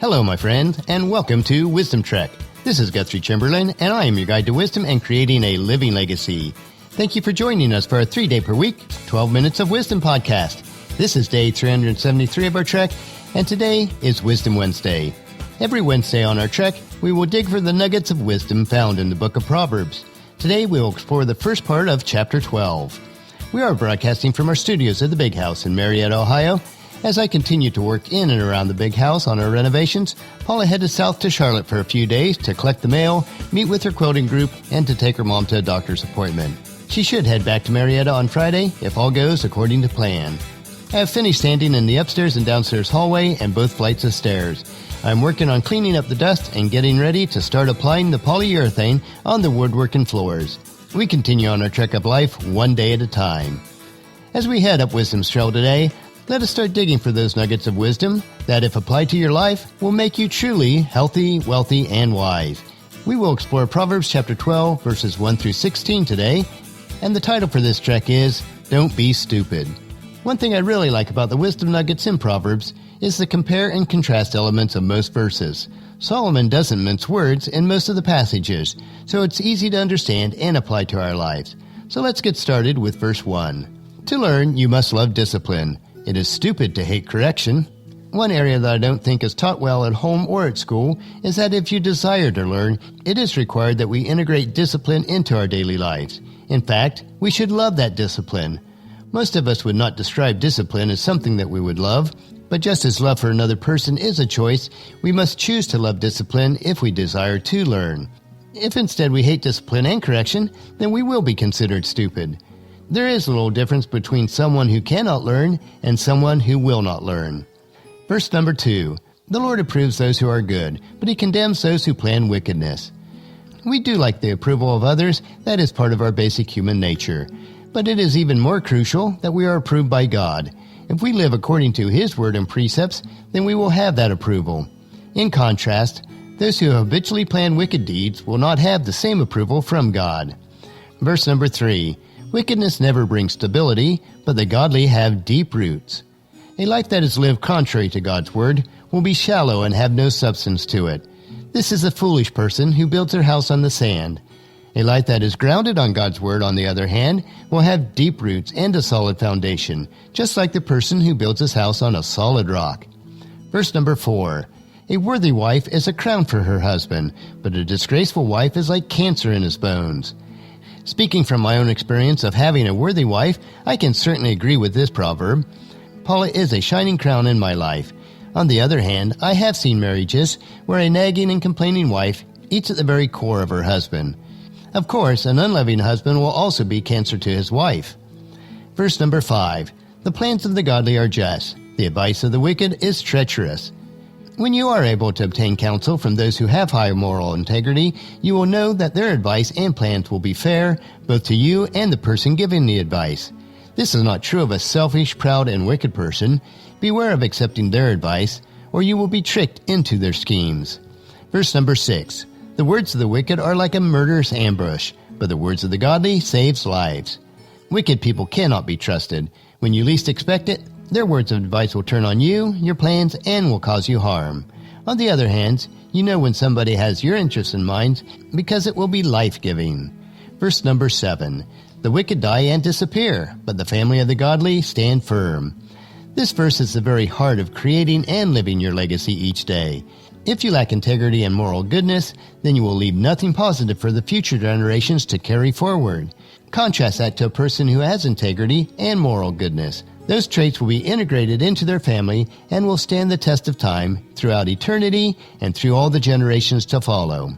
Hello, my friend, and welcome to Wisdom Trek. This is Guthrie Chamberlain, and I am your guide to wisdom and creating a living legacy. Thank you for joining us for our 3-day per week, 12 Minutes of Wisdom podcast. This is day 373 of our trek, and today is Wisdom Wednesday. Every Wednesday on our trek, we will dig for the nuggets of wisdom found in the book of Proverbs. Today, we will explore the first part of chapter 12. We are broadcasting from our studios at the Big House in Marietta, Ohio. As I continue to work in and around the Big House on our renovations, Paula headed south to Charlotte for a few days to collect the mail, meet with her quilting group, and to take her mom to a doctor's appointment. She should head back to Marietta on Friday if all goes according to plan. I have finished sanding in the upstairs and downstairs hallway and both flights of stairs. I'm working on cleaning up the dust and getting ready to start applying the polyurethane on the woodwork and floors. We continue on our trek of life one day at a time. As we head up Wisdom's Trail today, let us start digging for those nuggets of wisdom that, if applied to your life, will make you truly healthy, wealthy, and wise. We will explore Proverbs chapter 12, verses 1 through 16 today, and the title for this trek is, Don't Be Stupid. One thing I really like about the wisdom nuggets in Proverbs is the compare and contrast elements of most verses. Solomon doesn't mince words in most of the passages, so it's easy to understand and apply to our lives. So let's get started with verse 1. To learn, you must love discipline. It is stupid to hate correction. One area that I don't think is taught well at home or at school is that if you desire to learn, it is required that we integrate discipline into our daily lives. In fact, we should love that discipline. Most of us would not describe discipline as something that we would love, but just as love for another person is a choice, we must choose to love discipline if we desire to learn. If instead we hate discipline and correction, then we will be considered stupid. There is a little difference between someone who cannot learn and someone who will not learn. Verse number 2. The Lord approves those who are good, but he condemns those who plan wickedness. We do like the approval of others. That is part of our basic human nature. But it is even more crucial that we are approved by God. If we live according to his word and precepts, then we will have that approval. In contrast, those who habitually plan wicked deeds will not have the same approval from God. Verse number 3. Wickedness never brings stability, but the godly have deep roots. A life that is lived contrary to God's word will be shallow and have no substance to it. This is a foolish person who builds their house on the sand. A life that is grounded on God's word, on the other hand, will have deep roots and a solid foundation, just like the person who builds his house on a solid rock. Verse number 4. A worthy wife is a crown for her husband, but a disgraceful wife is like cancer in his bones. Speaking from my own experience of having a worthy wife, I can certainly agree with this proverb. Paula is a shining crown in my life. On the other hand, I have seen marriages where a nagging and complaining wife eats at the very core of her husband. Of course, an unloving husband will also be cancer to his wife. Verse number 5. The plans of the godly are just. The advice of the wicked is treacherous. When you are able to obtain counsel from those who have high moral integrity, you will know that their advice and plans will be fair, both to you and the person giving the advice. This is not true of a selfish, proud, and wicked person. Beware of accepting their advice, or you will be tricked into their schemes. Verse number 6. The words of the wicked are like a murderous ambush, but the words of the godly saves lives. Wicked people cannot be trusted. When you least expect it, their words of advice will turn on you, your plans, and will cause you harm. On the other hand, you know when somebody has your interests in mind because it will be life-giving. Verse number 7. The wicked die and disappear, but the family of the godly stand firm. This verse is the very heart of creating and living your legacy each day. If you lack integrity and moral goodness, then you will leave nothing positive for the future generations to carry forward. Contrast that to a person who has integrity and moral goodness. Those traits will be integrated into their family and will stand the test of time throughout eternity and through all the generations to follow.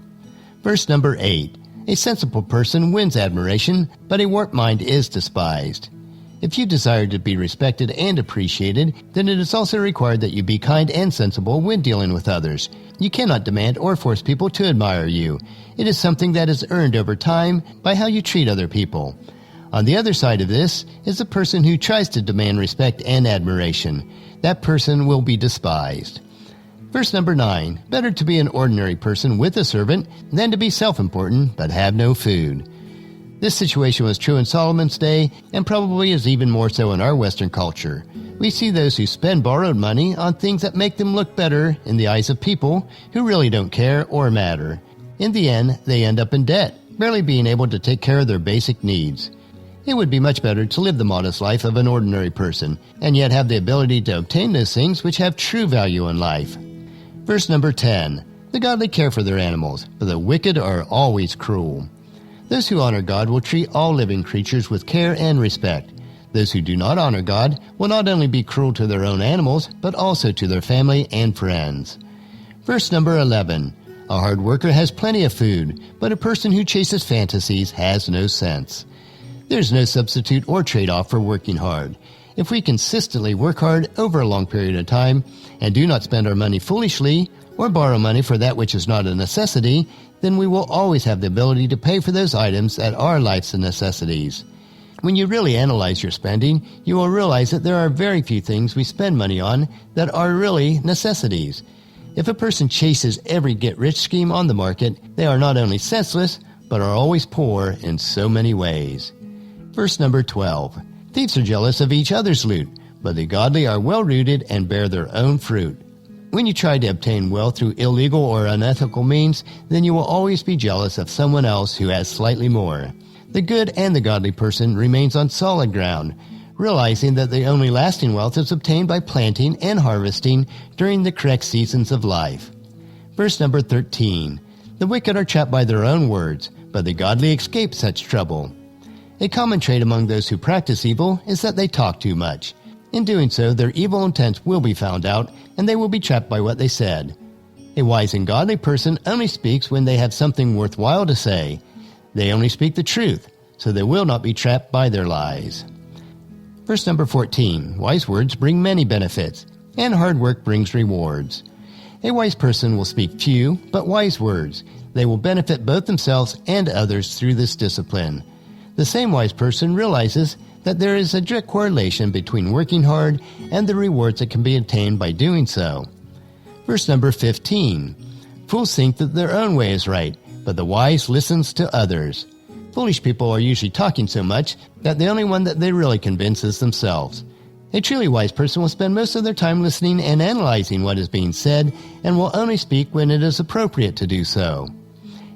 Verse number 8. A sensible person wins admiration, but a warped mind is despised. If you desire to be respected and appreciated, then it is also required that you be kind and sensible when dealing with others. You cannot demand or force people to admire you. It is something that is earned over time by how you treat other people. On the other side of this is the person who tries to demand respect and admiration. That person will be despised. Verse number 9. Better to be an ordinary person with a servant than to be self-important but have no food. This situation was true in Solomon's day and probably is even more so in our Western culture. We see those who spend borrowed money on things that make them look better in the eyes of people who really don't care or matter. In the end, they end up in debt, barely being able to take care of their basic needs. It would be much better to live the modest life of an ordinary person, and yet have the ability to obtain those things which have true value in life. Verse number 10. The godly care for their animals, but the wicked are always cruel. Those who honor God will treat all living creatures with care and respect. Those who do not honor God will not only be cruel to their own animals, but also to their family and friends. Verse number 11. A hard worker has plenty of food, but a person who chases fantasies has no sense. There's no substitute or trade-off for working hard. If we consistently work hard over a long period of time and do not spend our money foolishly or borrow money for that which is not a necessity, then we will always have the ability to pay for those items that are life's necessities. When you really analyze your spending, you will realize that there are very few things we spend money on that are really necessities. If a person chases every get-rich scheme on the market, they are not only senseless, but are always poor in so many ways. Verse number 12. Thieves are jealous of each other's loot, but the godly are well-rooted and bear their own fruit. When you try to obtain wealth through illegal or unethical means, then you will always be jealous of someone else who has slightly more. The good and the godly person remains on solid ground, realizing that the only lasting wealth is obtained by planting and harvesting during the correct seasons of life. Verse number 13. The wicked are trapped by their own words, but the godly escape such trouble. A common trait among those who practice evil is that they talk too much. In doing so, their evil intent will be found out, and they will be trapped by what they said. A wise and godly person only speaks when they have something worthwhile to say. They only speak the truth, so they will not be trapped by their lies. Verse number 14. Wise words bring many benefits, and hard work brings rewards. A wise person will speak few, but wise words. They will benefit both themselves and others through this discipline. The same wise person realizes that there is a direct correlation between working hard and the rewards that can be obtained by doing so. Verse number 15. Fools think that their own way is right, but the wise listens to others. Foolish people are usually talking so much that the only one that they really convince is themselves. A truly wise person will spend most of their time listening and analyzing what is being said and will only speak when it is appropriate to do so.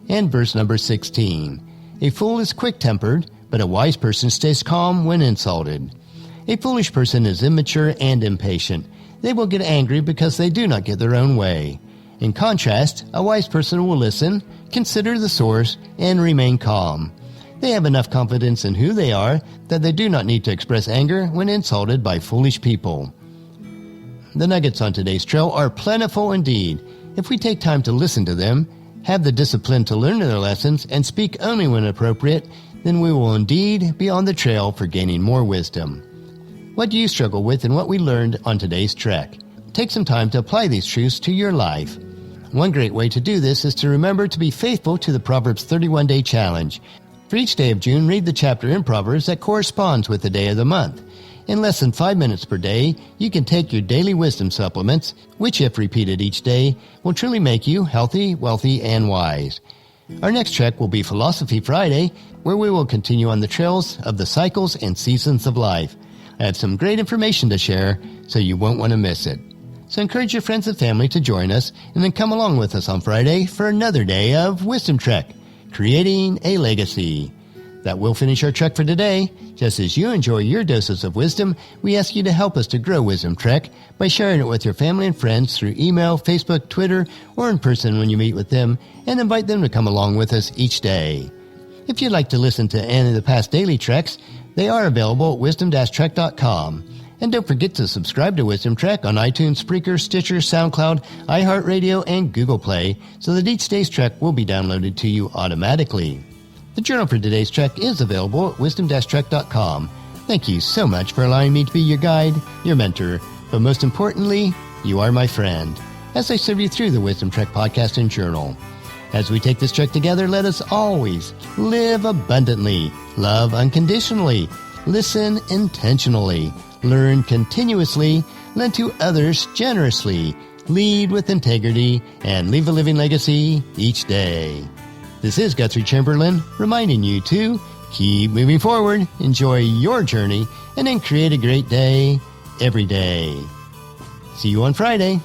And verse number 16. A fool is quick-tempered, but a wise person stays calm when insulted. A foolish person is immature and impatient. They will get angry because they do not get their own way. In contrast, a wise person will listen, consider the source, and remain calm. They have enough confidence in who they are that they do not need to express anger when insulted by foolish people. The nuggets on today's trail are plentiful indeed. If we take time to listen to them, have the discipline to learn their lessons, and speak only when appropriate, then we will indeed be on the trail for gaining more wisdom. What do you struggle with in what we learned on today's trek? Take some time to apply these truths to your life. One great way to do this is to remember to be faithful to the Proverbs 31-day challenge. For each day of June, read the chapter in Proverbs that corresponds with the day of the month. In less than 5 minutes per day, you can take your daily wisdom supplements, which, if repeated each day, will truly make you healthy, wealthy, and wise. Our next trek will be Philosophy Friday, where we will continue on the trails of the cycles and seasons of life. I have some great information to share, so you won't want to miss it. So encourage your friends and family to join us, and then come along with us on Friday for another day of Wisdom Trek, creating a legacy. That will finish our trek for today. Just as you enjoy your doses of wisdom, we ask you to help us to grow Wisdom Trek by sharing it with your family and friends through email, Facebook, Twitter, or in person when you meet with them, and invite them to come along with us each day. If you'd like to listen to any of the past daily treks, they are available at wisdom-trek.com. And don't forget to subscribe to Wisdom Trek on iTunes, Spreaker, Stitcher, SoundCloud, iHeartRadio, and Google Play so that each day's trek will be downloaded to you automatically. The journal for today's trek is available at wisdom-trek.com. Thank you so much for allowing me to be your guide, your mentor, but most importantly, you are my friend, as I serve you through the Wisdom Trek podcast and journal. As we take this trek together, let us always live abundantly, love unconditionally, listen intentionally, learn continuously, lend to others generously, lead with integrity, and leave a living legacy each day. This is Guthrie Chamberlain reminding you to keep moving forward, enjoy your journey, and then create a great day every day. See you on Friday.